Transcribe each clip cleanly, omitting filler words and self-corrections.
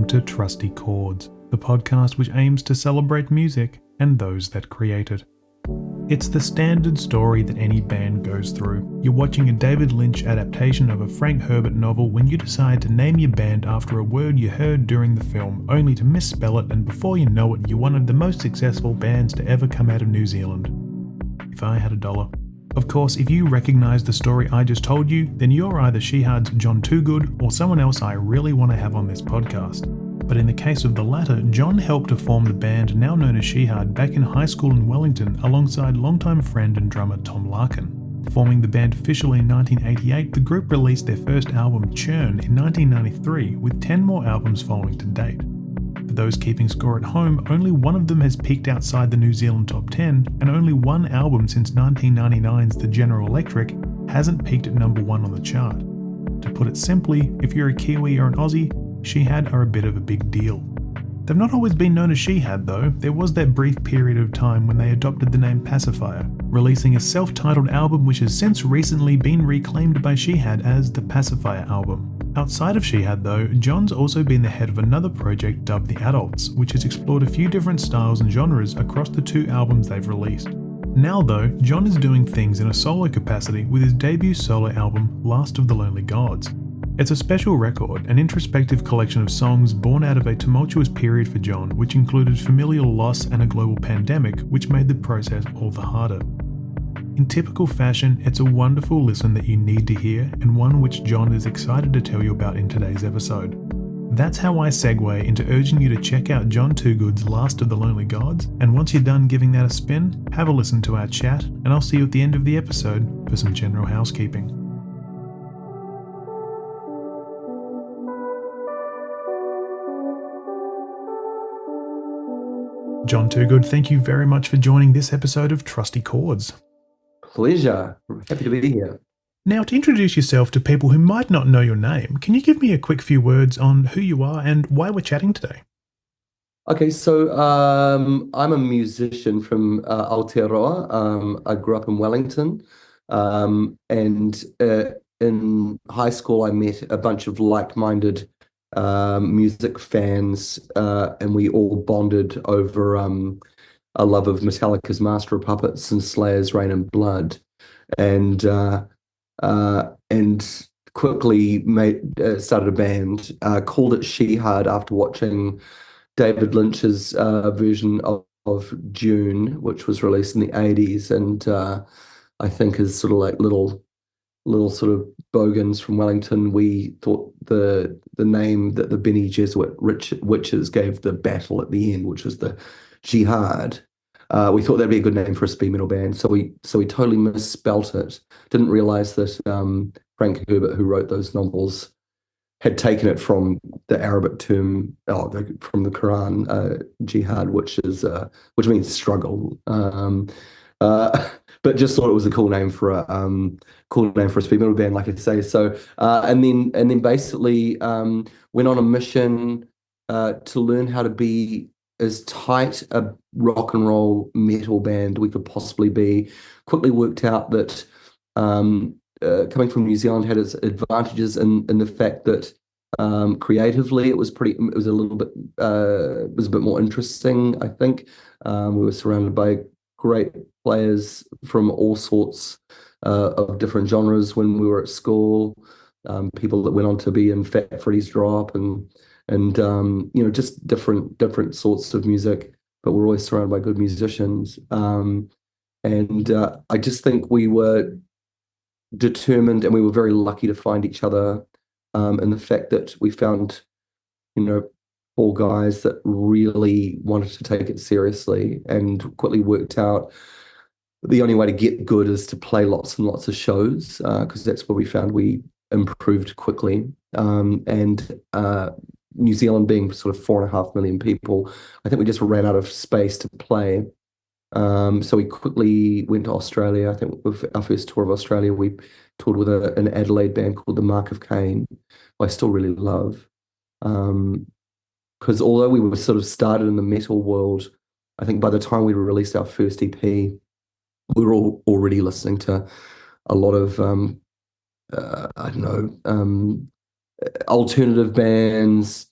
welcome to Trusty Chords, the podcast which aims to celebrate music and those that create it. It's the standard story that any band goes through. You're watching a David Lynch adaptation of a Frank Herbert novel when you decide to name your band after a word you heard during the film, only to misspell it, and before you know it, you're one of the most successful bands to ever come out of New Zealand. If I had $1. Of course, if you recognise the story I just told you, then you're either Shihad's Jon Toogood or someone else I really want to have on this podcast. But in the case of the latter, Jon helped to form the band now known as Shihad back in high school in Wellington alongside longtime friend and drummer Tom Larkin. Forming the band officially in 1988, the group released their first album Churn in 1993, with 10 more albums following to date. For those keeping score at home, only one of them has peaked outside the New Zealand top 10, and only one album since 1999's The General Electric hasn't peaked at number 1 on the chart. To put it simply, if you're a Kiwi or an Aussie, Shihad are a bit of a big deal. They've not always been known as Shihad though. There was that brief period of time when they adopted the name Pacifier, releasing a self-titled album which has since recently been reclaimed by Shihad as the Pacifier album. Outside of Shihad though, Jon's also been the head of another project dubbed The Adults, which has explored a few different styles and genres across the 2 albums they've released. Now though, Jon is doing things in a solo capacity with his debut solo album, Last of the Lonely Gods. It's a special record, an introspective collection of songs born out of a tumultuous period for Jon, which included familial loss and a global pandemic, which made the process all the harder. In typical fashion, it's a wonderful listen that you need to hear, and one which Jon is excited to tell you about in today's episode. That's how I segue into urging you to check out Jon Toogood's Last of the Lonely Gods, and once you're done giving that a spin, have a listen to our chat, and I'll see you at the end of the episode for some general housekeeping. Jon Toogood, thank you very much for joining this episode of Trusty Chords. Pleasure. Happy to be here. Now, to introduce yourself to people who might not know your name, can you give me a quick few words on who you are and why we're chatting today? Okay, so I'm a musician from Aotearoa. I grew up in Wellington, and in high school I met a bunch of like-minded music fans, and we all bonded over a love of Metallica's Master of Puppets and Slayer's Rain and Blood, and quickly started a band, called it Shihad after watching David Lynch's version of June, which was released in the 80s, and I think is sort of like little sort of bogans from Wellington. We thought the name that the Bene Gesserit witches gave the battle at the end, which was the Jihad. We thought that'd be a good name for a speed metal band, so we totally misspelt it. Didn't realize that Frank Herbert, who wrote those novels, had taken it from the Arabic term, from the Quran, jihad, which means struggle. But just thought it was a cool name for a speed metal band, like I say. So and then basically went on a mission to learn how to be as tight a rock and roll metal band we could possibly be. Quickly worked out that coming from New Zealand had its advantages in the fact that creatively it was a bit more interesting, I think. We were surrounded by great players from all sorts of different genres when we were at school. People that went on to be in Fat Freddy's Drop and just different sorts of music, but we're always surrounded by good musicians. I just think we were determined, and we were very lucky to find each other, and the fact that we found, 4 guys that really wanted to take it seriously, and quickly worked out the only way to get good is to play lots and lots of shows, because that's where we found we improved quickly. New Zealand being sort of 4.5 million people, I think we just ran out of space to play. So we quickly went to Australia. I think with our first tour of Australia, we toured with an Adelaide band called the Mark of Cain, who I still really love. Because although we were sort of started in the metal world, I think by the time we released our first EP, we were all already listening to a lot of alternative bands,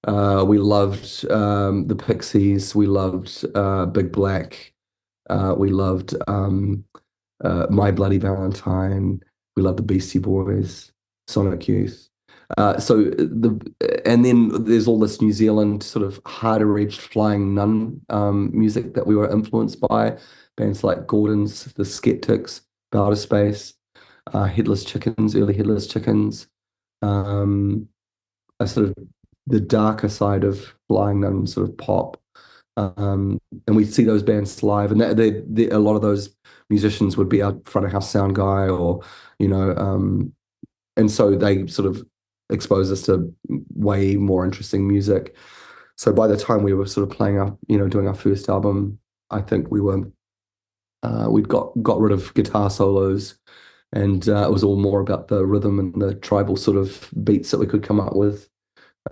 We loved the Pixies. We loved Big Black. We loved My Bloody Valentine. We loved the Beastie Boys, Sonic Youth. And then there's all this New Zealand sort of harder edged flying nun music that we were influenced by. Bands like Gordon's, The Skeptics, Outer Space, Headless Chickens, early Headless Chickens. Um, a sort of the darker side of flying nun sort of pop. And we'd see those bands live, and a lot of those musicians would be our front of house sound guy, or you know, and so they sort of exposed us to way more interesting music. So by the time we were sort of playing our, doing our first album, I think we'd got rid of guitar solos, and it was all more about the rhythm and the tribal sort of beats that we could come up with,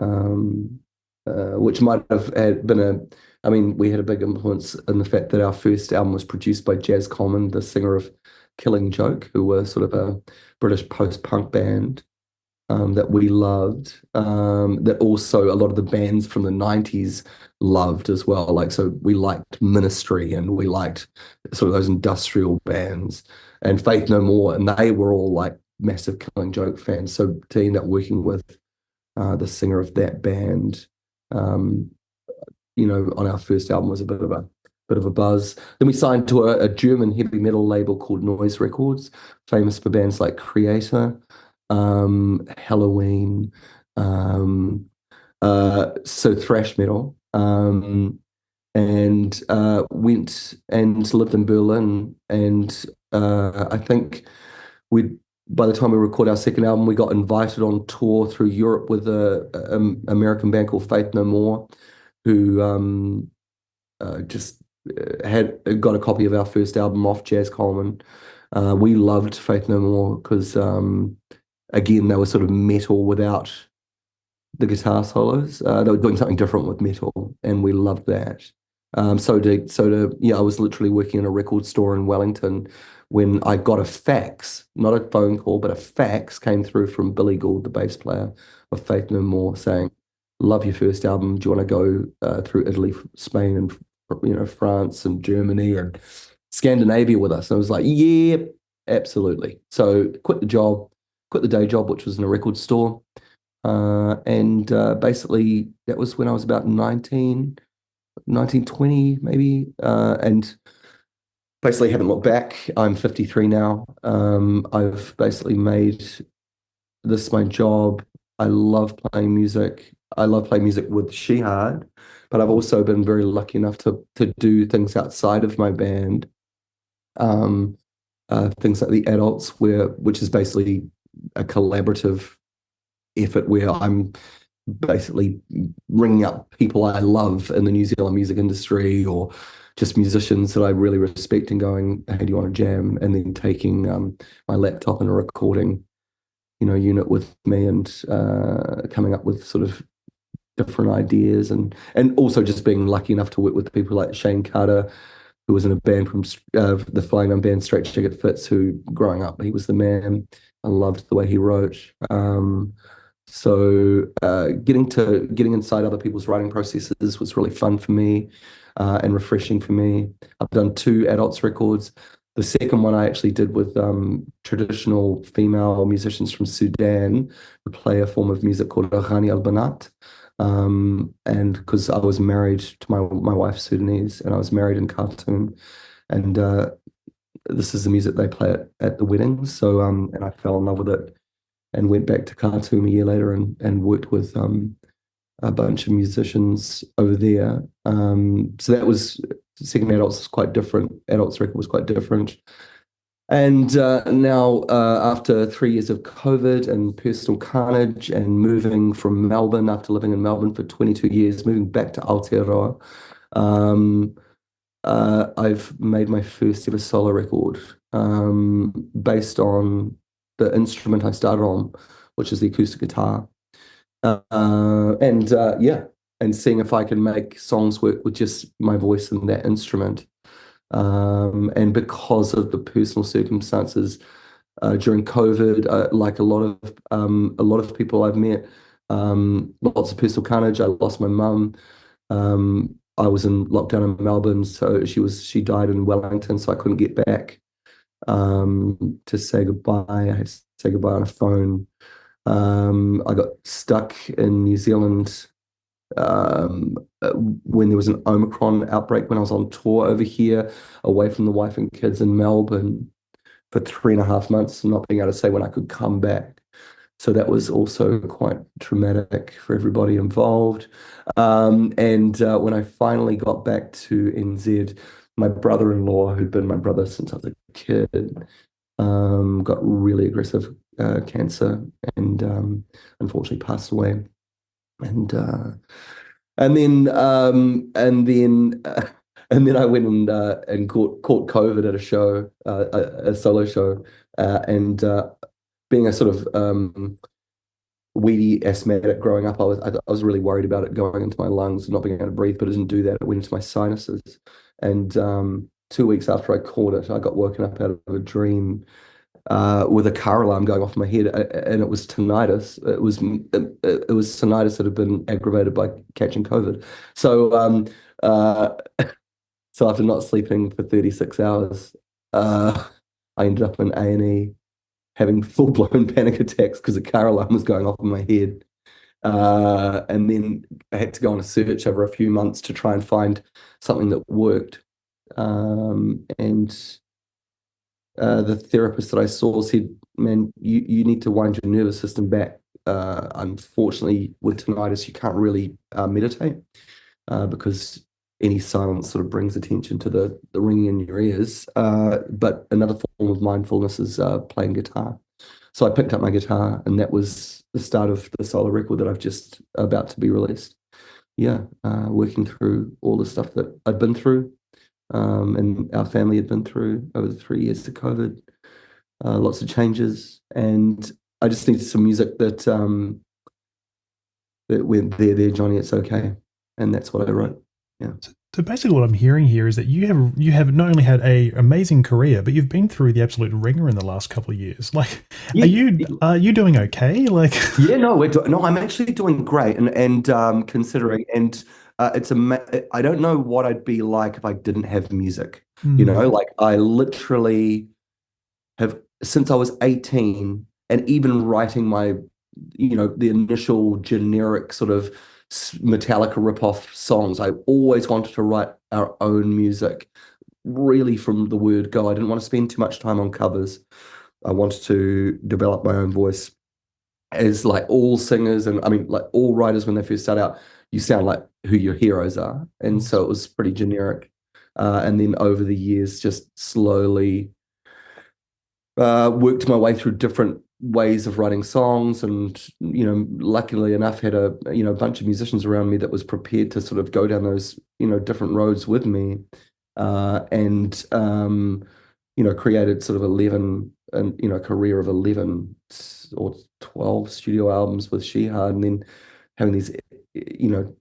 um, which might have been I mean, we had a big influence in the fact that our first album was produced by Jazz Coleman, the singer of Killing Joke, who were sort of a British post-punk band that we loved, that also a lot of the bands from the 90s loved as well. Like, so we liked Ministry, and we liked sort of those industrial bands, and Faith No More, and they were all like massive Killing Joke fans. So to end up working with the singer of that band, um, on our first album was a bit of a buzz. Then we signed to a German heavy metal label called Noise Records, famous for bands like Creator, Halloween, so thrash metal, and went and lived in Berlin. And I think we by the time we record our second album, we got invited on tour through Europe with a American band called Faith No More, who just had got a copy of our first album off Jazz Coleman. We loved Faith No More because, again, they were sort of metal without the guitar solos. They were doing something different with metal, and we loved that. Yeah, I was literally working in a record store in Wellington when I got a fax, not a phone call, but a fax came through from Billy Gould, the bass player of Faith No More, saying, "Love your first album. Do you want to go through Italy, Spain, and France and Germany and Scandinavia with us?" And I was like, "Yeah, absolutely." So quit the day job, which was in a record store, and basically that was when I was about 19, 20 maybe, and basically haven't looked back. I'm 53 now. I've basically made this my job. I love playing music. I love playing music with Shihad, but I've also been very lucky enough to do things outside of my band. Things like the Adults, which is basically a collaborative effort where I'm basically ringing up people I love in the New Zealand music industry, or just musicians that I really respect, and going, "Hey, do you want to jam?" And then taking my laptop and a recording, unit with me, and coming up with sort of different ideas, and also just being lucky enough to work with people like Shane Carter, who was in a band from the Flying Man band Straight Jacket Fitz, who growing up he was the man. I loved the way he wrote. So getting inside other people's writing processes was really fun for me, and refreshing for me. I've done 2 Adults records. The second one I actually did with traditional female musicians from Sudan who play a form of music called Aghani al-Banat. And because I was married to my wife's Sudanese, and I was married in Khartoum, and this is the music they play at the weddings. So and I fell in love with it, and went back to Khartoum a year later, and worked with a bunch of musicians over there. So that was second Adults was quite different. Adults record was quite different. And now, after 3 years of COVID and personal carnage, and moving from Melbourne after living in Melbourne for 22 years, moving back to Aotearoa, I've made my first ever solo record, based on the instrument I started on, which is the acoustic guitar. Yeah, and seeing if I can make songs work with just my voice and that instrument. And because of the personal circumstances during COVID, like a lot of people I've met, Lots of personal carnage. I lost my mum. I was in lockdown in Melbourne, so she died in Wellington, so I couldn't get back to say goodbye. I had to say goodbye on a phone. I got stuck in New Zealand when there was an Omicron outbreak when I was on tour over here, away from the wife and kids in Melbourne for 3.5 months, not being able to say when I could come back. So that was also quite traumatic for everybody involved. And when I finally got back to NZ, my brother-in-law, who'd been my brother since I was a kid, got really aggressive cancer and unfortunately passed away. And and then and then I went and caught COVID at a show, a solo show, and being a sort of weedy asthmatic growing up, I was really worried about it going into my lungs, not being able to breathe, but it didn't do that. It went into my sinuses, and 2 weeks after I caught it, I got woken up out of a dream with a car alarm going off in my head, and it was tinnitus. It was tinnitus that had been aggravated by catching COVID. So so after not sleeping for 36 hours, I ended up in A&E having full-blown panic attacks because a car alarm was going off in my head. And then I had to go on a search over a few months to try and find something that worked. And the therapist that I saw said, "Man, you need to wind your nervous system back. Unfortunately, with tinnitus, you can't really meditate because any silence sort of brings attention to the ringing in your ears. But another form of mindfulness is playing guitar. So I picked up my guitar, and that was the start of the solo record that I've just about to be released. Yeah, working through all the stuff that I'd been through, and our family had been through over the 3 years of COVID. Lots of changes, and I just needed some music that went there, Johnny. It's okay, and that's what I wrote. Yeah. So basically, what I'm hearing here is that you have not only had a amazing career, but you've been through the absolute ringer in the last couple of years. Like, Yeah, are you doing okay? Like, yeah, no, no, I'm actually doing great, and considering, and I don't know what I'd be like if I didn't have music. mm, Like I literally have since I was 18, and even writing my, the initial generic sort of Metallica rip-off songs. I always wanted to write our own music, really from the word go. I didn't want to spend too much time on covers. I wanted to develop my own voice. As like all singers, and I mean, like all writers, when they first start out, you sound like who your heroes are. And so it was pretty generic. And then over the years, just slowly worked my way through different ways of writing songs, and luckily enough had a bunch of musicians around me that was prepared to sort of go down those different roads with me, and created sort of 11 and career of 11 or 12 studio albums with Shihad, and then having these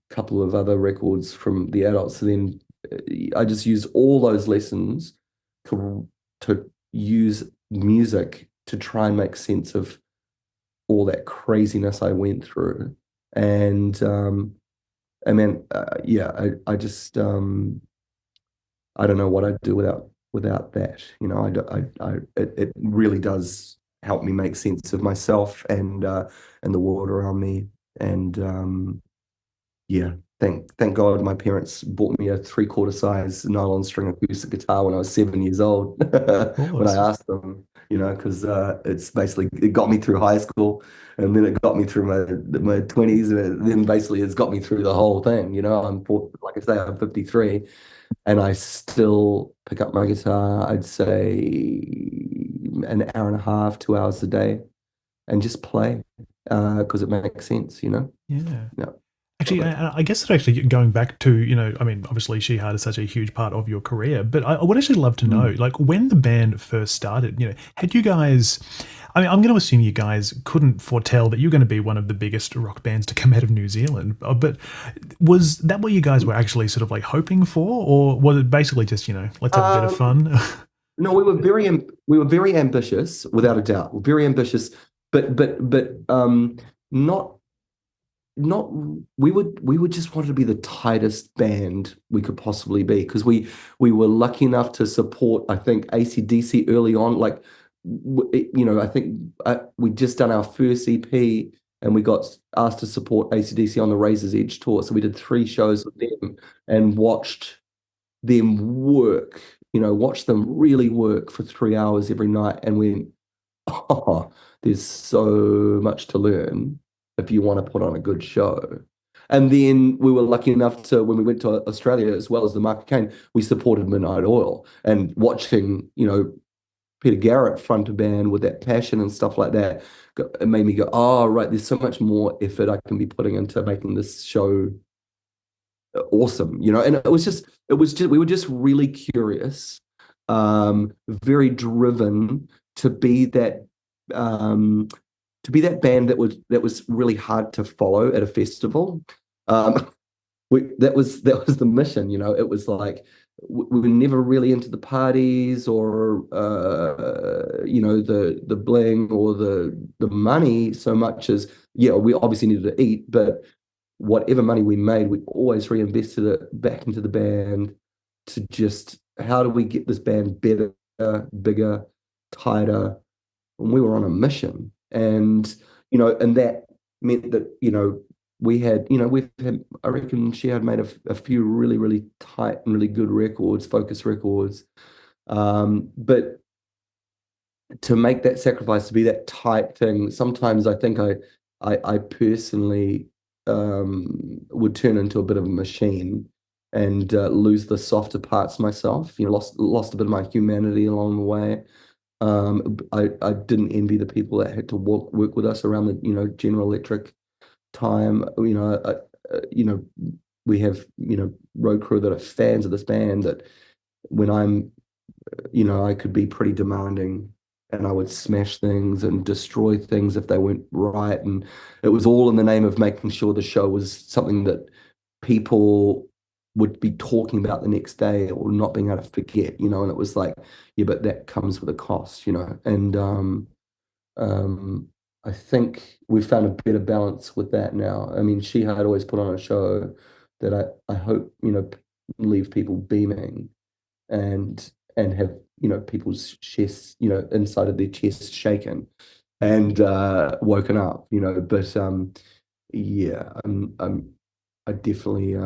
couple of other records from the adults. And then I just used all those lessons to use music to try and make sense of all that craziness I went through. And I mean, yeah, I just I don't know what I'd do without that. It really does help me make sense of myself and the world around me. And yeah, thank God my parents bought me a 3/4 size nylon string acoustic guitar when I was 7 years old. of When I course. asked them, because it's basically it got me through high school, and then it got me through my 20s, and then basically it's got me through the whole thing. Like I say, I'm 53, and I still pick up my guitar, I'd say an hour and a half, 2 hours a day, and just play because it makes sense. Yeah. Yeah. Actually, I guess that actually going back to, I mean, obviously Shihad is such a huge part of your career, but I would actually love to know, Mm. like, when the band first started, had you guys, I mean, I'm going to assume you guys couldn't foretell that you're going to be one of the biggest rock bands to come out of New Zealand, but was that what you guys were actually sort of like hoping for, or was it basically just, let's have a bit of Um, fun? no, we were very ambitious, without a doubt. Very ambitious, but not. not we would just wanted to be the tightest band we could possibly be because we were lucky enough to support I think AC/DC early on like I think we just done our first EP and we got asked to support AC/DC on the Razor's Edge tour, so we did 3 shows with them and watched them work, watched them really work for 3 hours every night and went, oh, there's so much to learn if you want to put on a good show. And then we were lucky enough to, when we went to Australia, as well as the Market Kane, we supported Midnight Oil. And watching, Peter Garrett front a band with that passion and stuff like that, it made me go, oh, right, there's so much more effort I can be putting into making this show awesome, and we were just really curious, very driven to be that um band that was really hard to follow at a festival. um that was the mission. It was like we were never really into the parties or the bling or the money so much as, yeah, we obviously needed to eat, but whatever money we made, we always reinvested it back into the band to just, how do we get this band better, bigger, tighter? And we were on a mission. And that meant that, we've had, I reckon Shihad made a few really, really tight and really good records, focus records. But to make that sacrifice, to be that tight thing, sometimes I think I personally would turn into a bit of a machine and lose the softer parts myself. Lost a bit of my humanity along the way. I didn't envy the people that had to work with us around the General Electric time. We have road crew that are fans of this band that when I could be pretty demanding and I would smash things and destroy things if they weren't right. And it was all in the name of making sure the show was something that people would be talking about the next day or not being able to forget, and it was like, yeah, but that comes with a cost, and um, I think we've found a better balance with that now. I mean, she had always put on a show that I hope, leave people beaming and have people's chests, inside of their chests shaken and woken up, but yeah, I definitely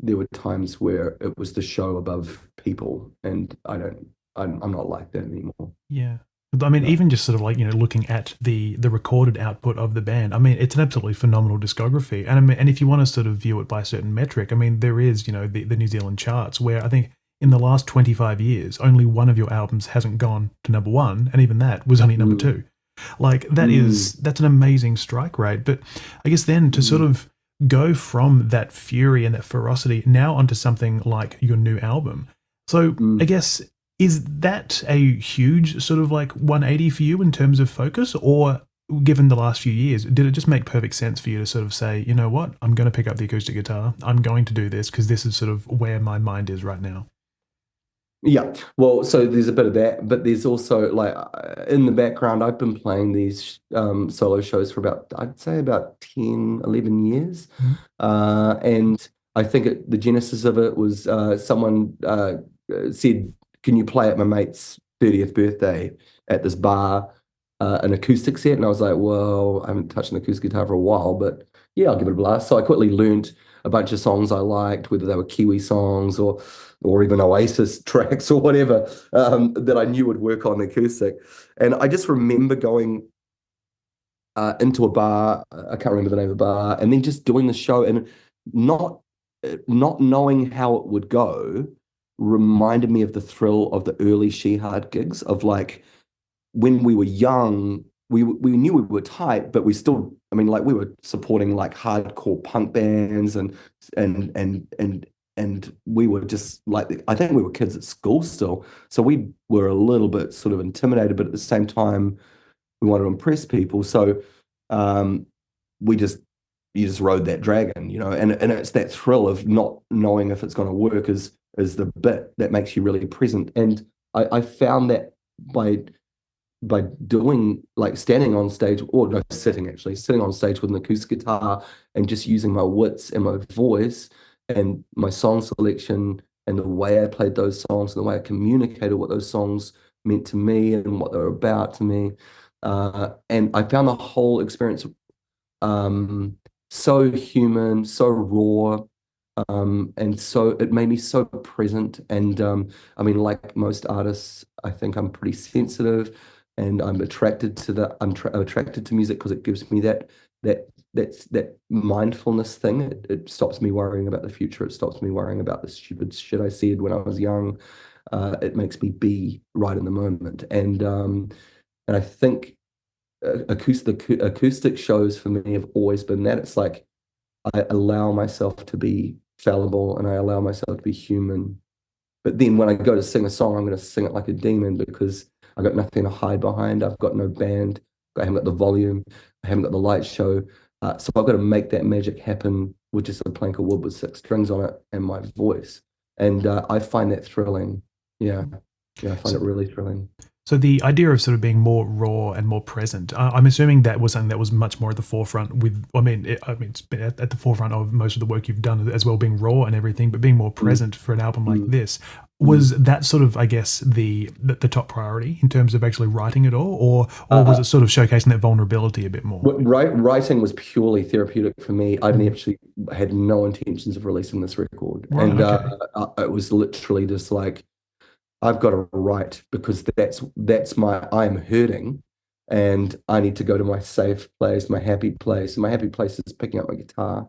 there were times where it was the show above people, and I'm not like that anymore. Yeah. I mean, No. even just sort of like, looking at the recorded output of the band, I mean, it's an absolutely phenomenal discography. And I mean, and if you want to sort of view it by a certain metric, I mean, there is, the New Zealand charts where I think in the last 25 years, only one of your albums hasn't gone to number one, and even that was only number Mm, two. Like mm, that's an amazing strike rate. But I guess then to sort mm, of go from that fury and that ferocity now onto something like your new album. So I mm. guess, is that a huge sort of like 180 for you in terms of focus, or given the last few years, did it just make perfect sense for you to sort of say, you know what, I'm going to pick up the acoustic guitar, I'm going to do this because this is sort of where my mind is right now? Yeah, well, so there's a bit of that, but there's also like in the background, I've been playing these solo shows for about, I'd say about 10, 11 years. Mhm. And I think the genesis of it was someone said, can you play at my mate's 30th birthday at this bar, an acoustic set? And I was like, well, I haven't touched an acoustic guitar for a while, but yeah, I'll give it a blast. So I quickly learned a bunch of songs I liked, whether they were Kiwi songs or even Oasis tracks or whatever, that I knew would work on acoustic. And I just remember going into a bar, I can't remember the name of the bar, and then just doing the show and not not knowing how it would go reminded me of the thrill of the early Shihad gigs of like when we were young, we knew we were tight, but we still, I mean, like we were supporting like hardcore punk bands and we were just like, I think we were kids at school still, so we were a little bit sort of intimidated, but at the same time, we wanted to impress people. So um, we just you just rode that dragon, and it's that thrill of not knowing if it's going to work is the bit that makes you really present. And I found that by by doing like standing on stage, or no, sitting on stage with an acoustic guitar and just using my wits and my voice and my song selection and the way I played those songs and the way I communicated what those songs meant to me and what they were about to me. And I found the whole experience um, so human, so raw, and so it made me so present. And I mean, like most artists, I think I'm pretty sensitive, and I'm attracted to I'm attracted to music because it gives me that mindfulness thing. It stops me worrying about the future. It stops me worrying about the stupid shit I said when I was young. It makes me be right in the moment, and I think acoustic shows for me have always been that. It's like I allow myself to be fallible and I allow myself to be human. But then when I go to sing a song, I'm going to sing it like a demon because I've got nothing to hide behind. I've got no band. I haven't got the volume. I haven't got the light show. So I've got to make that magic happen with just a plank of wood with six strings on it and my voice. And I find that thrilling. Yeah. Yeah, I find So, it really thrilling. so the idea of sort of being more raw and more present, I'm assuming that was something that was much more at the forefront with, I mean, it's been at the forefront of most of the work you've done as well, being raw and everything, but being more Mm, present for an album like mm, this. mm. Was that sort of, I guess, the top priority in terms of actually writing it all, or was Uh, it sort of showcasing that vulnerability a bit more? Writing was purely therapeutic for me. I Mm. actually had no intentions of releasing this record, Right. and Okay. it was literally just like I've got to write because that's my I'm hurting, and I need to go to my safe place, my happy place. And my happy place is picking up my guitar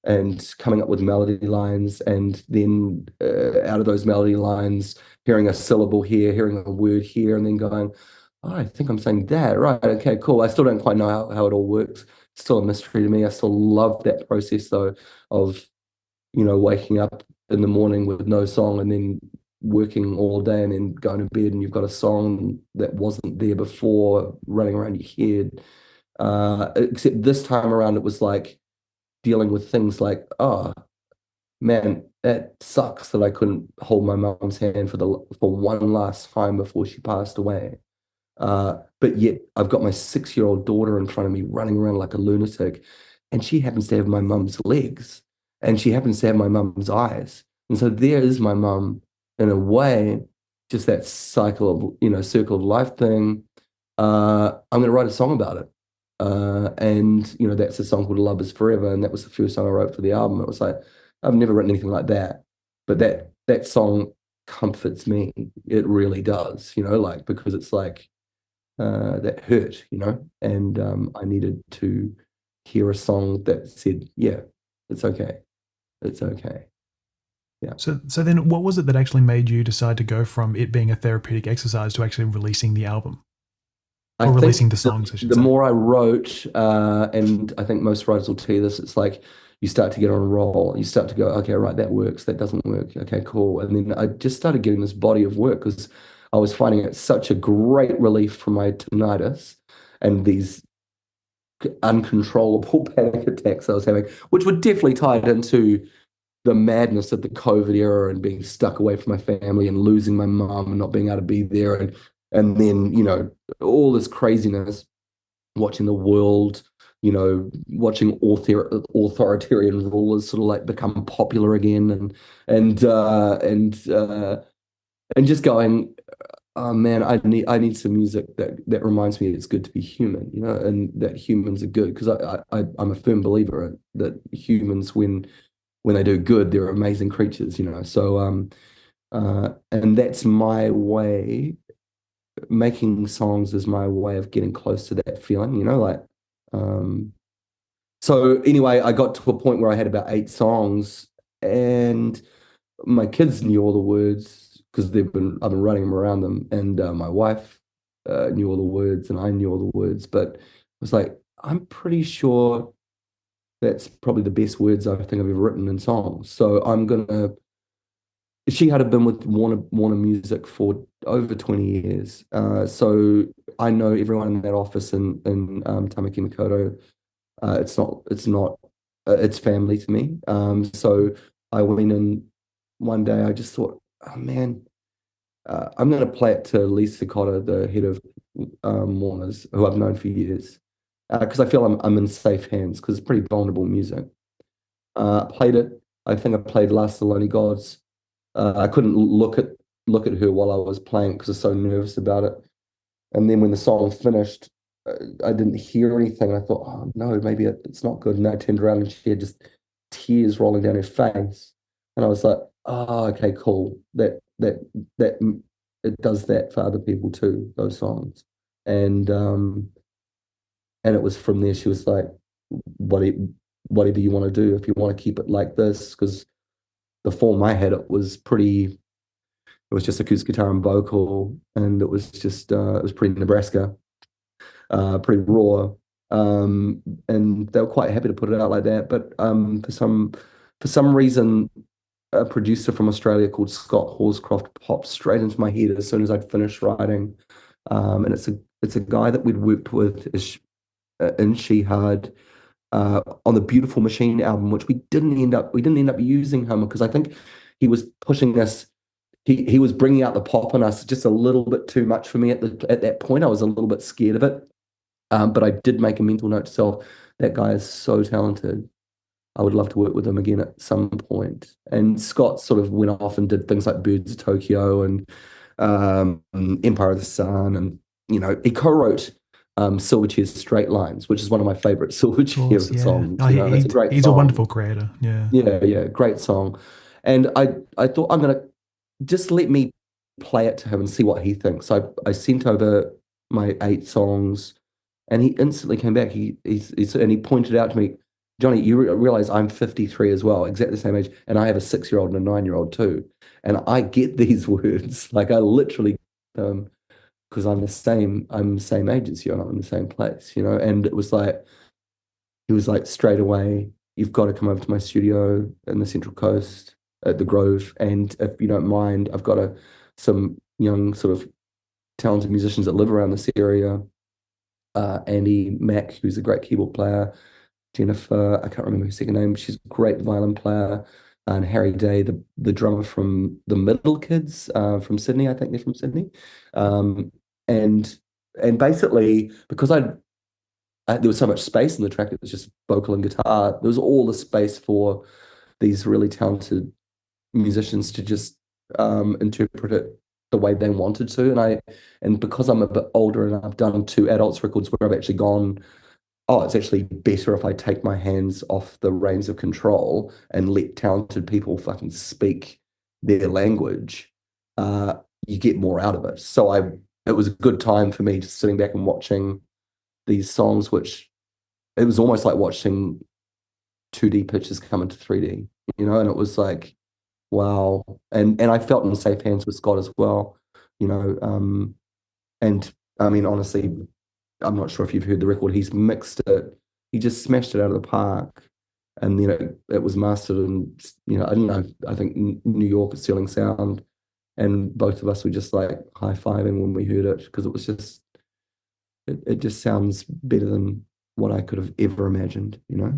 and coming up with melody lines, and then out of those melody lines, hearing a syllable here, hearing a word here, and then going, oh, I think I'm saying that. Right. Okay, cool. I still don't quite know how it all works. It's still a mystery to me. I still love that process, though, of, waking up in the morning with no song and then working all day and then going to bed and you've got a song that wasn't there before running around your head. Except this time around, it was like, dealing with things like, oh man, that sucks that I couldn't hold my mom's hand for one last time before she passed away. But yet I've got my 6-year-old daughter in front of me running around like a lunatic, and she happens to have my mum's legs, and she happens to have my mum's eyes. And so there is my mum in a way, just that cycle of, circle of life thing. I'm going to write a song about it. And that's a song called Love Is Forever, and that was the first song I wrote for the album. It was like I've never written anything like that, but that song comforts me. It really does, like because it's like that hurt, and I needed to hear a song that said, "Yeah, it's okay, it's okay." Yeah, So then, what was it that actually made you decide to go from it being a therapeutic exercise to actually releasing the album I or think releasing the songs, I should the say? more I wrote, and I think most writers will tell you this, it's like you start to get on a roll. You start to go, okay, right, that works, that doesn't work. Okay, cool. And then I just started getting this body of work because I was finding it such a great relief from my tinnitus and these uncontrollable panic attacks I was having, which were definitely tied into the madness of the COVID era and being stuck away from my family and losing my mom and not being able to be there and then all this craziness, watching the world, watching authoritarian rulers sort of like become popular again and uh, and uh, and just going, oh man, I need some music that reminds me it's good to be human, and that humans are good because I'm a firm believer that humans when they do good, they're amazing creatures, So and that's my way. Making songs is my way of getting close to that feeling, like um so anyway, I got to a point where I had about 8 songs and my kids knew all the words because I've been running them around them, and my wife knew all the words, and I knew all the words. But I was like, I'm pretty sure that's probably the best words I think I've ever written in songs. So I'm gonna. She had been with Warner Music for over 20 years, so I know everyone in that office in Tamaki Makaurau. It's family to me. So I went in one day. I just thought, oh man, I'm going to play it to Lisa Cotter, the head of Warner's, who I've known for years, because I feel I'm in safe hands because it's pretty vulnerable music. Played it. I think I played Last of the Lonely Gods. I couldn't look at her while I was playing because I was so nervous about it. And then when the song finished, I didn't hear anything. I thought, oh no, maybe it's not good. And I turned around and she had just tears rolling down her face. And I was like, oh, okay, cool. That it does that for other people too, those songs. And and it was from there she was like, what, whatever you want to do, if you want to keep it like this, because the form I had it was pretty. It was just acoustic guitar and vocal, and it was just it was pretty Nebraska, pretty raw. And they were quite happy to put it out like that. But for some reason, a producer from Australia called Scott Horscroft popped straight into my head as soon as I'd finished writing. And it's a guy that we'd worked with in Shihad on the Beautiful Machine album, which we didn't end up using him because I think he was pushing us. He was bringing out the pop in us just a little bit too much for me at that point. I was a little bit scared of it, but I did make a mental note to self. That guy is so talented. I would love to work with him again at some point. And Scott sort of went off and did things like Birds of Tokyo and Empire of the Sun, and he co-wrote Silverchair's Straight Lines, which is one of my favorite Silverchair Yeah. songs. Oh, It's a great he's a song. wonderful creator. Yeah. Yeah, great song. And I thought I'm gonna just let me play it to him and see what he thinks. I sent over my 8 songs, and he instantly came back. And he pointed out to me, Johnny, you realize I'm 53 as well, exactly the same age, and I have a 6-year-old and a 9-year-old too. And I get these words, like I literally get them because I'm the same age as you, and I'm in the same place, And it was like he was like, straight away, you've got to come over to my studio in the Central Coast at the Grove. And if you don't mind, I've got some young sort of talented musicians that live around this area. Andy Mack, who's a great keyboard player. Jennifer, I can't remember her second name. She's a great violin player. And Harry Day, the drummer from the Middle Kids from Sydney. I think they're from Sydney. Um, and and basically, because there was so much space in the track, it was just vocal and guitar. There was all the space for these really talented musicians to just interpret it the way they wanted to. And because I'm a bit older and I've done 2 adults records where I've actually gone, oh, it's actually better if I take my hands off the reins of control and let talented people fucking speak their language. You get more out of it. So it was a good time for me just sitting back and watching these songs, which it was almost like watching 2D pictures come into 3D, and it was like, wow. And I felt in safe hands with Scott as well, you know. And I mean, honestly, I'm not sure if you've heard the record. He's mixed it. He just smashed it out of the park. And it was mastered in, I don't know, I think New York is Sterling Sound. And both of us were just like high-fiving when we heard it because it was just, it just sounds better than what I could have ever imagined, Yeah.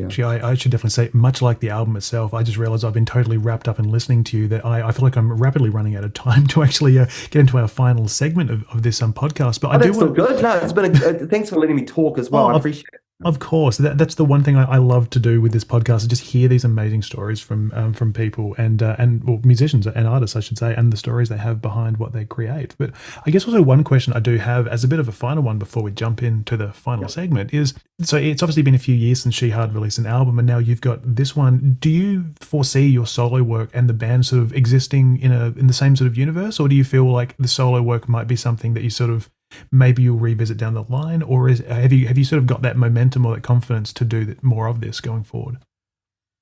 Actually, I should definitely say, much like the album itself, I just realized I've been totally wrapped up in listening to you that I feel like I'm rapidly running out of time to actually get into our final segment of this podcast. But I do that's so good. No, it's been thanks for letting me talk as well. I appreciate it. Of course, that's the one thing I love to do with this podcast is just hear these amazing stories from people and well, musicians and artists, I should say, and the stories they have behind what they create. But I guess also one question I do have as a bit of a final one before we jump into the final segment is, so it's obviously been a few years since Shihad released an album, and now you've got this one. Do you foresee your solo work and the band sort of existing in the same sort of universe, or do you feel like the solo work might be something that you sort of maybe you'll revisit down the line, or have you sort of got that momentum or that confidence to do more of this going forward?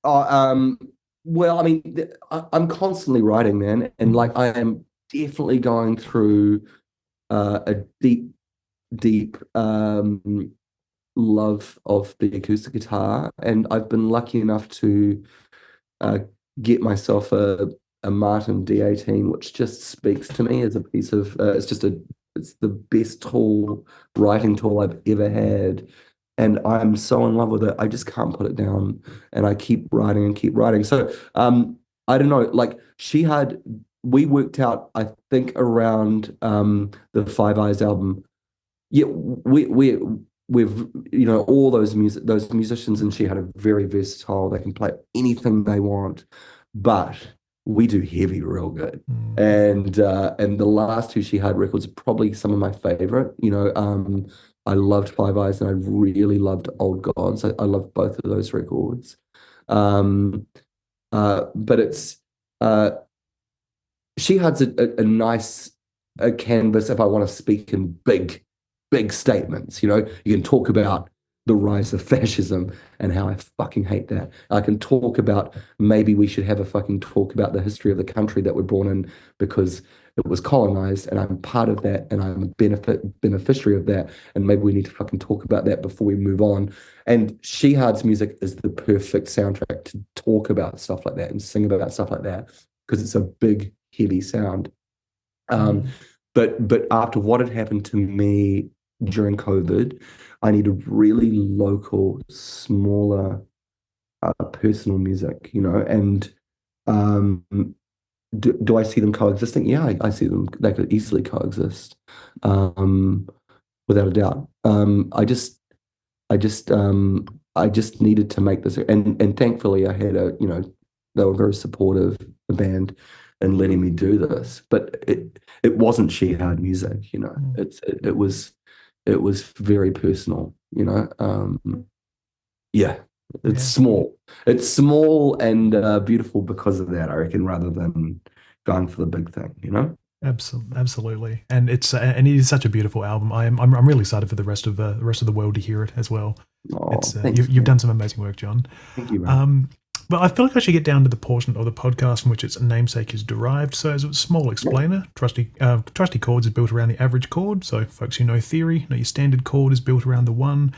Well, I mean, I'm constantly writing, man, and like I am definitely going through a deep love of the acoustic guitar, and I've been lucky enough to get myself a Martin D18, which just speaks to me as a piece of it's the best writing tool I've ever had. And I'm so in love with it. I just can't put it down. And I keep writing and keep writing. So I don't know, like Shihad we worked out, I think, around the Five Eyes album. Yeah, we've all those musicians and she had a very versatile. They can play anything they want, but we do heavy real good. Mm. And the last two she had records are probably some of my favorite. I loved Five Eyes and I really loved Old Gods. I loved both of those records. Um, but it's she has a nice canvas if I want to speak in big statements. You can talk about the rise of fascism and how I fucking hate that. I can talk about maybe we should have a fucking talk about the history of the country that we're born in because it was colonized and I'm part of that and I'm a beneficiary of that. And maybe we need to fucking talk about that before we move on. And Shihad's music is the perfect soundtrack to talk about stuff like that and sing about stuff like that because it's a big, heavy sound. Um, but after what had happened to me during COVID, I needed really local, smaller, personal music, and um, do I see them coexisting? Yeah, I see them. They could easily coexist, without a doubt. I just needed to make this, and thankfully I had they were very supportive, the band, in letting me do this. But it wasn't Shihad music, it was very personal, yeah. It's Yeah. small. It's small and beautiful because of that, I reckon, rather than going for the big thing. Absolutely, and it is such a beautiful album. I'm really excited for the rest of the world to hear it as well. Oh, It's thanks, you've man. done some amazing work, John. Thank you, man. But I feel like I should get down to the portion of the podcast from which its namesake is derived. So, as a small explainer, Trusty Chords is built around the average chord. So, folks who know theory know your standard chord is built around the 1,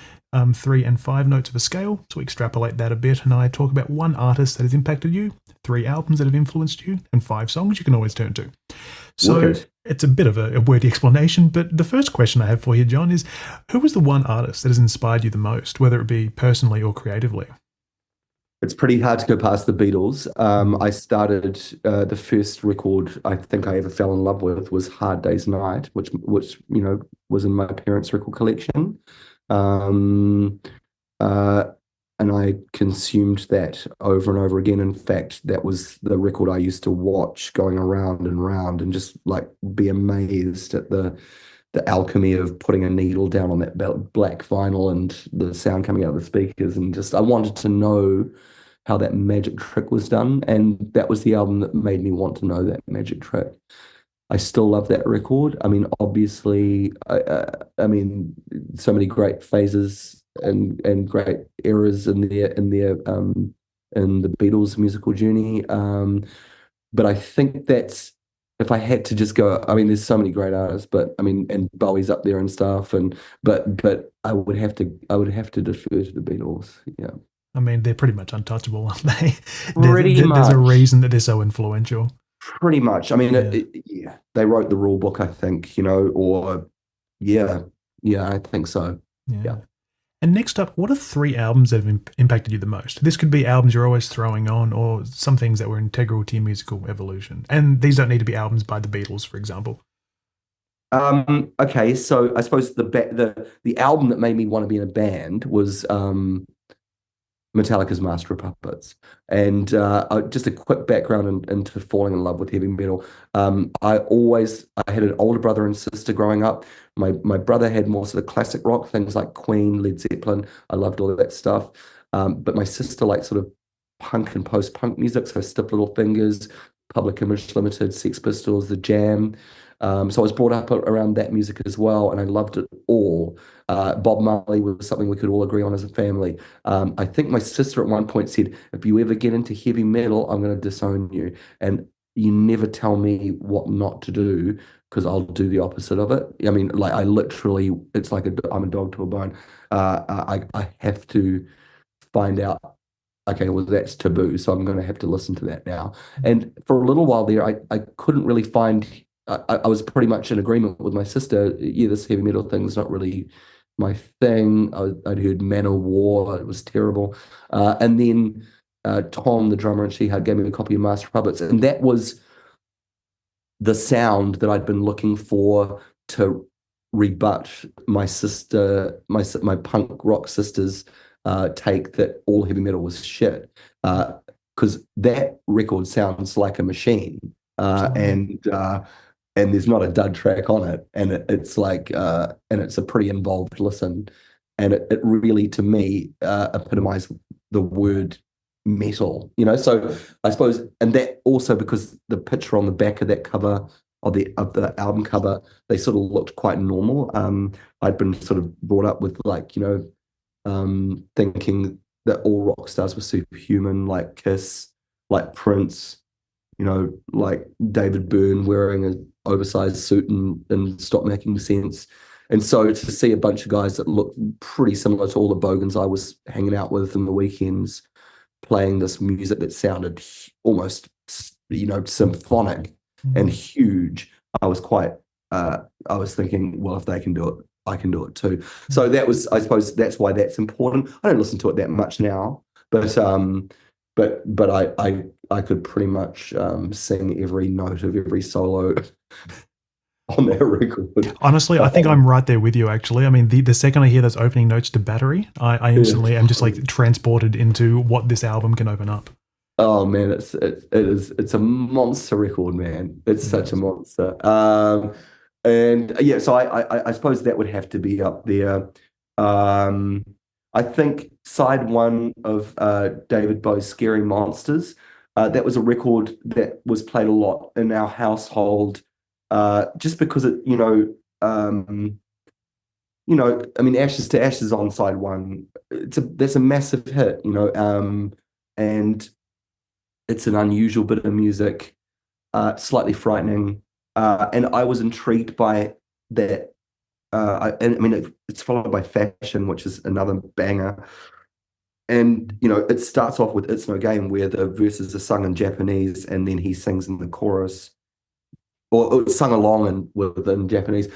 3, and 5 notes of a scale. So, we extrapolate that a bit, and I talk about one artist that has impacted you, 3 albums that have influenced you, and 5 songs you can always turn to. So, Wicked. it's a bit of a wordy explanation, but the first question I have for you, John, is who was the one artist that has inspired you the most, whether it be personally or creatively? It's pretty hard to go past the Beatles. Mm. I started the first record I think I ever fell in love with was Hard Day's Night, which was in my parents' record collection. Um, uh, and I consumed that over and over again. In fact, that was the record I used to watch going around and round and just like be amazed at the alchemy of putting a needle down on that black vinyl and the sound coming out of the speakers. And just I wanted to know how that magic trick was done. And that was the album that made me want to know that magic trick. I still love that record. I mean, obviously, I mean, so many great phases and great eras in the Beatles' musical journey. But I think that's if I had to just go. I mean, there's so many great artists, but I mean, and Bowie's up there and stuff, and but I would have to defer to the Beatles. Yeah, I mean, they're pretty much untouchable, aren't they? pretty There's a much. reason that they're so influential. Pretty much. I mean, Yeah, yeah, they wrote the rule book, I think, or yeah, yeah, I think so. yeah. Yeah. And next up, what are 3 albums that have impacted you the most? This could be albums you're always throwing on, or some things that were integral to your musical evolution. And these don't need to be albums by the Beatles, for example. Okay, so I suppose the album that made me want to be in a band was Metallica's Master of Puppets. And just a quick background into falling in love with heavy metal. I had an older brother and sister growing up. My brother had more sort of classic rock, things like Queen, Led Zeppelin. I loved all of that stuff. But my sister liked sort of punk and post-punk music, so Stiff Little Fingers, Public Image Limited, Sex Pistols, The Jam. So I was brought up around that music as well, and I loved it all. Bob Marley was something we could all agree on as a family. I think my sister at one point said, if you ever get into heavy metal, I'm going to disown you. And you never tell me what not to do because I'll do the opposite of it. I mean, like I literally, it's like I'm a dog to a bone. I have to find out, okay, well, that's taboo. So I'm going to have to listen to that now. And for a little while there, I couldn't really find, I was pretty much in agreement with my sister. Yeah, this heavy metal thing is not really my thing. I'd heard Manowar, it was terrible. And then Tom, the drummer, and she had gave me a copy of Master of Puppets, and that was the sound that I'd been looking for to rebut my sister, my punk rock sister's take that all heavy metal was shit. Because that record sounds like a machine, Absolutely. and there's not a dud track on it, and it's like and it's a pretty involved listen, and it really to me epitomized the word metal, so I suppose, and that also because the picture on the back of that cover of the album cover, they sort of looked quite normal. I'd been sort of brought up with like thinking that all rock stars were superhuman, like Kiss, like Prince, like David Byrne wearing an oversized suit and stop making sense. And so to see a bunch of guys that look pretty similar to all the bogans I was hanging out with in the weekends playing this music that sounded almost, symphonic and huge, I was quite, I was thinking, well, if they can do it, I can do it too. So that was, I suppose, that's why that's important. I don't listen to it that much now, but I could pretty much sing every note of every solo on that record. Honestly, I think I'm right there with you, actually. I mean, the second I hear those opening notes to Battery, I instantly am just like transported into what this album can open up. Oh man, it's a monster record, man. It's such a monster. And yeah, so I suppose that would have to be up there. Um, I think side one of David Bowie's Scary Monsters, that was a record that was played a lot in our household, just because I mean, Ashes to Ashes on side one. That's a massive hit, and it's an unusual bit of music, slightly frightening, and I was intrigued by that. And I mean, it's followed by Fashion, which is another banger. And it starts off with "It's No Game," where the verses are sung in Japanese, and then he sings in the chorus, or sung along within Japanese.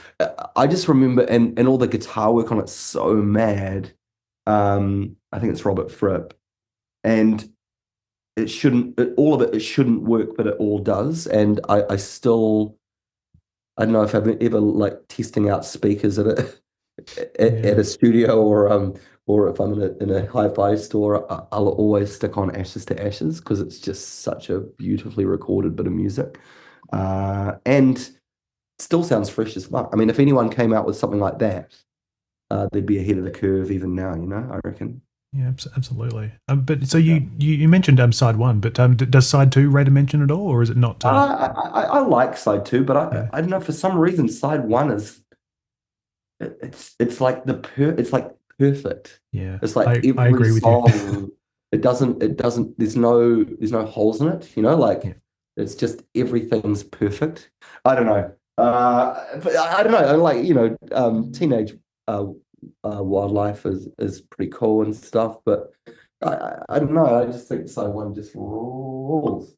I just remember, and all the guitar work on it's so mad. I think it's Robert Fripp, and all of it shouldn't work, but it all does. And I still, I don't know if I've ever like testing out speakers at a studio, or if I'm in a hi-fi store, I'll always stick on Ashes to Ashes because it's just such a beautifully recorded bit of music, and still sounds fresh as fuck. I mean, if anyone came out with something like that, they'd be ahead of the curve even now, I reckon. Yeah, absolutely. But so you mentioned side one, but does side two rate a mention at all, or is it not? I like side two, but Yeah, I don't know, for some reason side one is it's like it's like perfect. yeah, It's like I every agree with you. song. It doesn't. There's no holes in it. Yeah, Like it's just everything's perfect. I don't know. But I don't know. I like teenage wildlife is pretty cool and stuff, but I don't know. I just think side one just rules.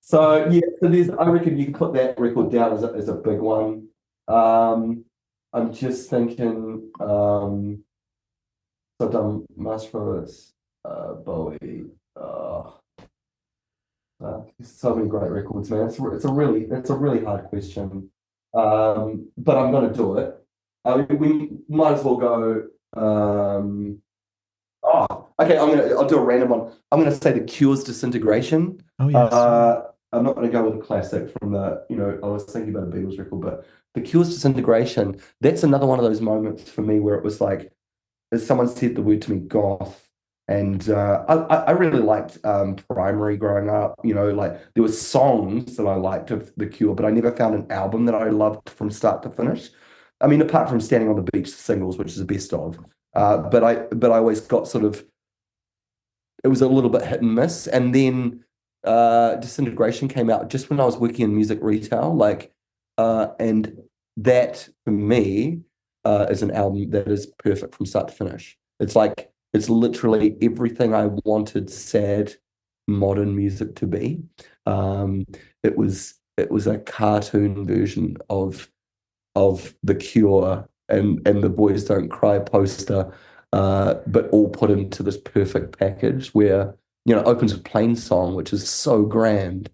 So yeah, I reckon you can put that record down as a big one. Um, I'm just thinking. So I've done Master Roberts, Bowie. So many great records, man. It's a really hard question. But I'm gonna do it. We might as well go. Okay. I'll do a random one. I'm gonna say the Cure's Disintegration. oh yes, I'm not gonna go with a classic from I was thinking about a Beatles record, but the Cure's Disintegration. That's another one of those moments for me where it was like, as someone said the word to me, goth. And I really liked Primary growing up. Like there were songs that I liked of The Cure, but I never found an album that I loved from start to finish. I mean, apart from Standing on the Beach singles, which is the best of. But I always got sort of, it was a little bit hit and miss. And then Disintegration came out just when I was working in music retail, and that for me is an album that is perfect from start to finish. It's literally everything I wanted sad modern music to be. Um, it was a cartoon version of The Cure and the Boys Don't Cry poster, but all put into this perfect package where opens with Plain Song, which is so grand,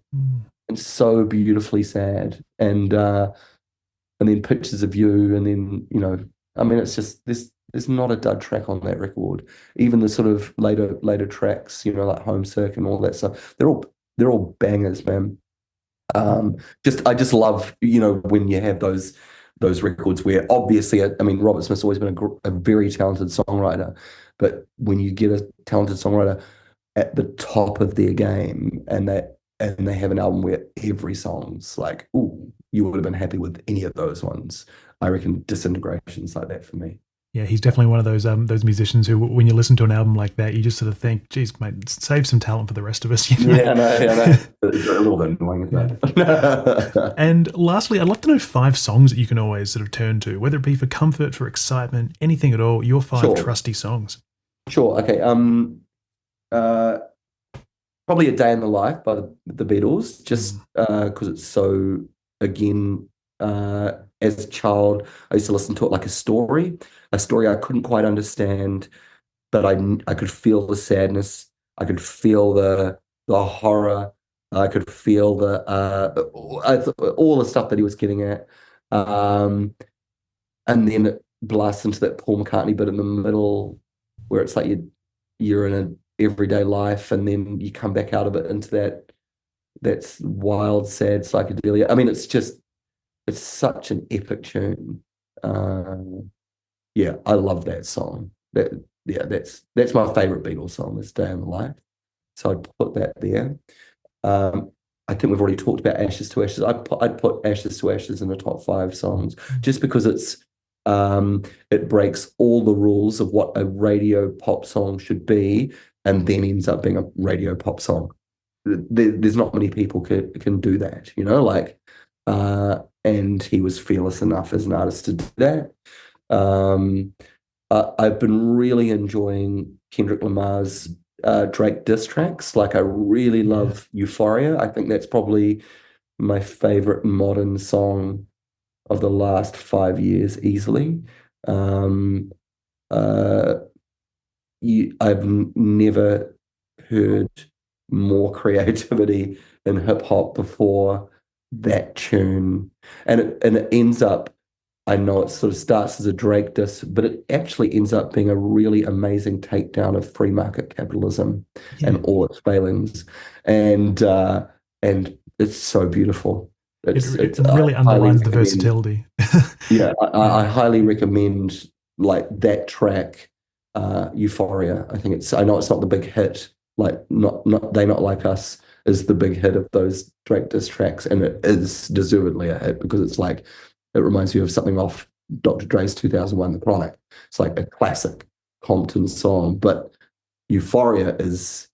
and so beautifully sad, and then Pictures of You, and then I mean, it's just there's not a dud track on that record. Even the sort of later tracks, like Homesick and all that stuff, they're all bangers, man. I just love, when you have those records where obviously, I mean, Robert Smith's always been a very talented songwriter, but when you get a talented songwriter at the top of their game, and they have an album where every song's like, ooh, you would have been happy with any of those ones. I reckon Disintegration's like that for me. Yeah, he's definitely one of those musicians who, when you listen to an album like that, you just sort of think, "Geez, mate, save some talent for the rest of us." You know? Yeah, I know. It's a little bit annoying, isn't it? And lastly, I'd love to know 5 songs that you can always sort of turn to, whether it be for comfort, for excitement, anything at all. Your 5 Sure. trusty songs. Sure. Okay. Uh, Probably A Day in the Life by the Beatles, just because it's so, again, as a child, I used to listen to it like a story I couldn't quite understand, but I could feel the sadness, I could feel the horror, I could feel all the stuff that he was getting at, um, and then it blasts into that Paul McCartney bit in the middle, where it's like you're in an everyday life, and then you come back out of it into that's wild, sad psychedelia. I mean, it's such an epic tune. Yeah, I love that song. That's my favorite Beatles song, is Day in the Life. So I'd put that there. I think we've already talked about Ashes to Ashes. I'd put Ashes to Ashes in the top 5 songs, just because it breaks all the rules of what a radio pop song should be, and then ends up being a radio pop song. There's not many people can do that, and he was fearless enough as an artist to do that. I've been really enjoying Kendrick Lamar's Drake diss tracks. Like, I really love Euphoria. I think that's probably my favorite modern song of the last 5 years, easily. Um, uh, I've never heard more creativity in hip hop before that tune, and it ends up. I know it sort of starts as a Drake diss, but it actually ends up being a really amazing takedown of free market capitalism and all its failings, and it's so beautiful. It really underlines the versatility. Yeah, I highly recommend, like, that track, Euphoria. I know it's not the big hit, like not They Not Like Us is the big hit of those Drake diss tracks, and it is deservedly a hit, because it's like, it reminds you of something off Dr. Dre's 2001, The Chronic. It's like a classic Compton song, but Euphoria is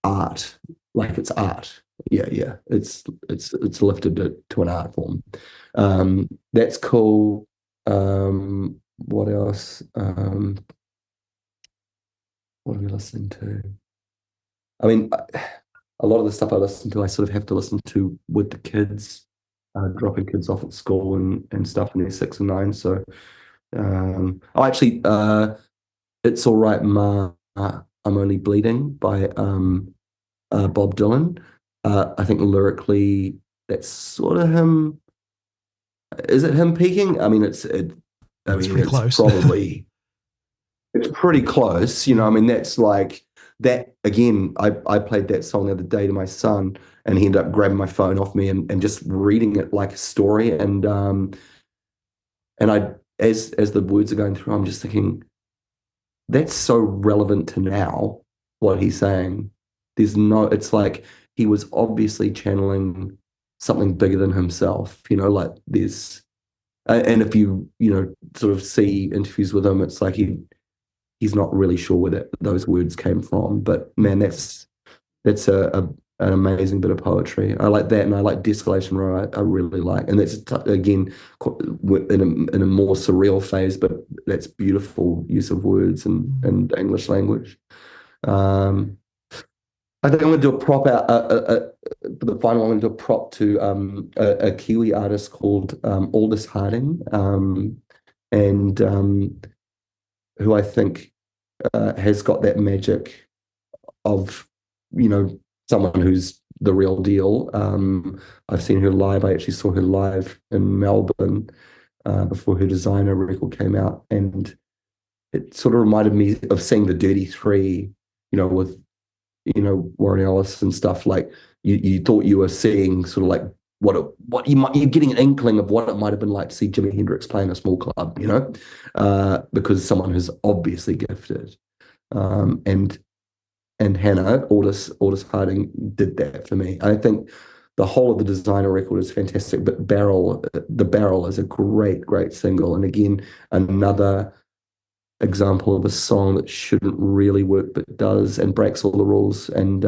art. Like, it's art. Yeah. It's lifted to an art form. That's cool. What else? What are we listening to? I mean, a lot of the stuff I listen to, I sort of have to listen to with the kids, dropping kids off at school and stuff, and they're 6 and 9. So, actually, It's All Right, Ma, I'm Only Bleeding by Bob Dylan. I think lyrically, that's sort of him. Is it him peaking? I mean, it's pretty close. Probably it's pretty close. I mean, that's like that again. I played that song the other day to my son, and he ended up grabbing my phone off me and just reading it like a story. And I, as the words are going through, I'm just thinking, that's so relevant to now, what he's saying. It's like he was obviously channeling something bigger than himself, like and if you, sort of see interviews with him, it's like he's not really sure where those words came from. But man, that's an amazing bit of poetry. I like that, and I like Desolation Row. I really like, and that's again in a more surreal phase, but that's beautiful use of words and English language. I think I'm going to do a prop out for the final. I'm going to do a prop to a Kiwi artist called Aldous Harding, and who I think has got that magic of, someone who's the real deal. I've seen her live. I actually saw her live in Melbourne before her Designer record came out, and it sort of reminded me of seeing the Dirty Three, with Warren Ellis and stuff. Like you thought you were seeing sort of like you're getting an inkling of what it might have been like to see Jimi Hendrix play in a small club, because someone who's obviously gifted. And Hannah, Aldous Harding, did that for me. I think the whole of the Designer record is fantastic, but The Barrel is a great, great single. And again, another example of a song that shouldn't really work, but does, and breaks all the rules. And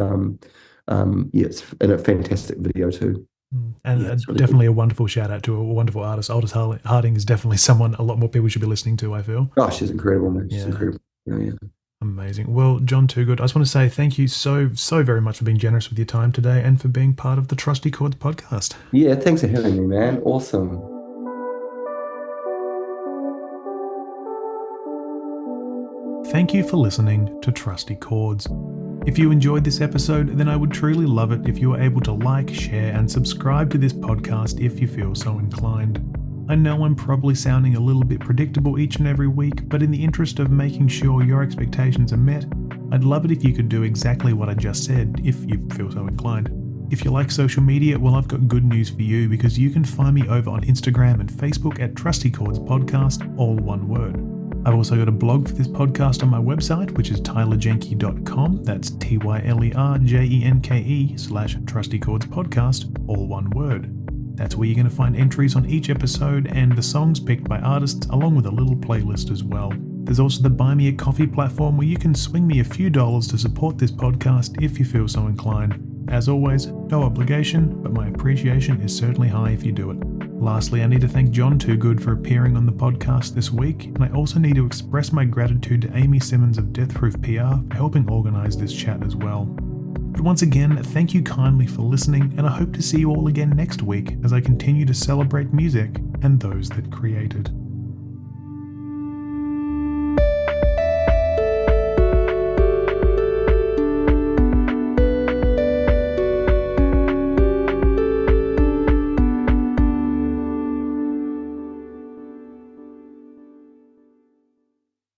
it's in a fantastic video too. And really definitely cool. A wonderful shout out to a wonderful artist. Aldous Harding is definitely someone a lot more people should be listening to, I feel. Oh, she's incredible, man. She's incredible. Yeah. Amazing. Well, Jon Toogood, I just want to say thank you so very much for being generous with your time today and for being part of the Trusty Chords podcast. Yeah, thanks for having me, man. Awesome. Thank you for listening to Trusty Chords. If you enjoyed this episode, then I would truly love it if you were able to like, share, and subscribe to this podcast if you feel so inclined. I know I'm probably sounding a little bit predictable each and every week, but in the interest of making sure your expectations are met, I'd love it if you could do exactly what I just said, if you feel so inclined. If you like social media, well, I've got good news for you, because you can find me over on Instagram and Facebook at Trusty Chords Podcast, all one word. I've also got a blog for this podcast on my website, which is tylerjenke.com. That's tylerjenke/Trusty Chords Podcast, all one word. That's where you're going to find entries on each episode and the songs picked by artists, along with a little playlist as well. There's also the Buy Me a Coffee platform where you can swing me a few dollars to support this podcast if you feel so inclined. As always, no obligation, but my appreciation is certainly high if you do it. Lastly, I need to thank Jon Toogood for appearing on the podcast this week, and I also need to express my gratitude to Amy Simmons of Death Proof PR for helping organise this chat as well. But once again, thank you kindly for listening, and I hope to see you all again next week as I continue to celebrate music and those that create it.